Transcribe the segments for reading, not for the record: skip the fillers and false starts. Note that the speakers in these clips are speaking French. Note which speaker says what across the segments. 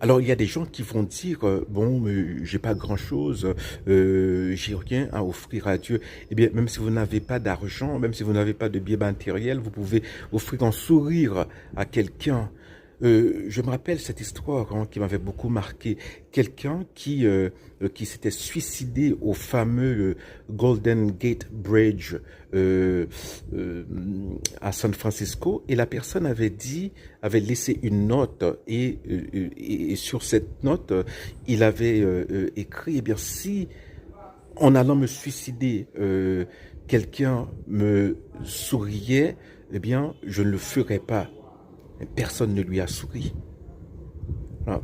Speaker 1: Alors, il y a des gens qui vont dire, bon, j'ai pas grand-chose, j'ai rien à offrir à Dieu. Eh bien, même si vous n'avez pas d'argent, même si vous n'avez pas de bien matériel, vous pouvez offrir un sourire à quelqu'un. Je me rappelle cette histoire qui m'avait beaucoup marqué. Quelqu'un qui s'était suicidé au fameux Golden Gate Bridge euh, euh, à San Francisco, et la personne avait laissé une note, et sur cette note, il avait écrit, eh bien, si en allant me suicider, quelqu'un me souriait, eh bien, je ne le ferais pas. Personne ne lui a souri. Voilà.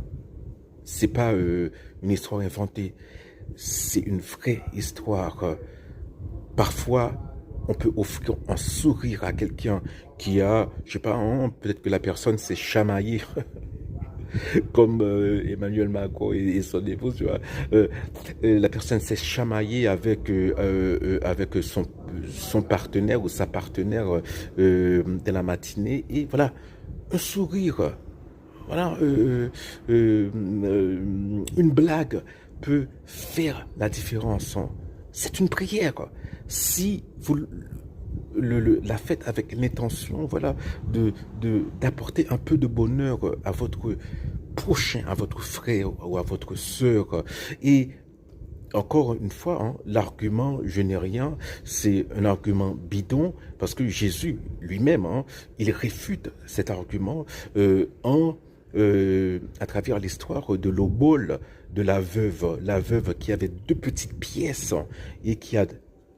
Speaker 1: C'est pas une histoire inventée, c'est une vraie histoire. Parfois, on peut offrir un sourire à quelqu'un qui a, je sais pas, hein, peut-être que la personne s'est chamaillée comme Emmanuel Macron et son épouse, tu vois. La personne s'est chamaillée avec son partenaire ou sa partenaire de la matinée, et voilà, un sourire. Voilà, une blague peut faire la différence. C'est une prière. Si vous la faites avec l'intention, voilà, d'apporter un peu de bonheur à votre prochain, à votre frère ou à votre sœur. Et encore une fois, hein, l'argument je n'ai rien, c'est un argument bidon, parce que Jésus lui-même, hein, il réfute cet argument à travers l'histoire de l'obole de la veuve qui avait deux petites pièces et qui a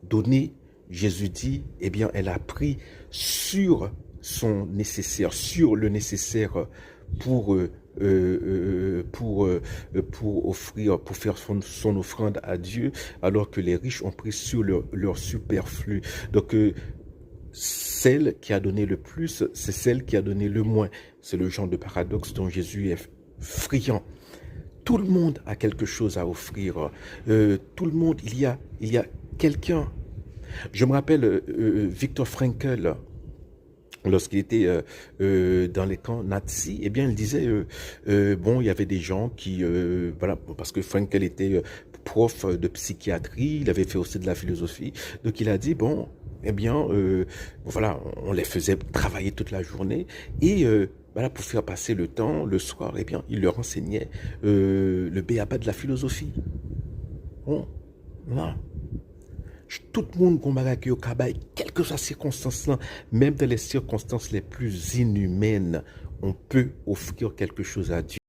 Speaker 1: donné. Jésus dit, eh bien, elle a pris sur son nécessaire, sur le nécessaire pour pour offrir, pour faire son offrande à Dieu, alors que les riches ont pris sur leur superflu. Donc, celle qui a donné le plus, c'est celle qui a donné le moins. C'est le genre de paradoxe dont Jésus est friand. Tout le monde a quelque chose à offrir. Tout le monde, il y a quelqu'un. Je me rappelle Viktor Frankl, lorsqu'il était dans les camps nazis, eh bien, il disait, bon, il y avait des gens qui, voilà, parce que Frankl était prof de psychiatrie, il avait fait aussi de la philosophie, donc il a dit, bon, eh bien, voilà, on les faisait travailler toute la journée, et voilà, pour faire passer le temps, le soir, eh bien, il leur enseignait le b.a.-ba de la philosophie. Bon, voilà. Tout le monde qui au travail, quelles que soient les circonstances, même dans les circonstances les plus inhumaines, on peut offrir quelque chose à Dieu.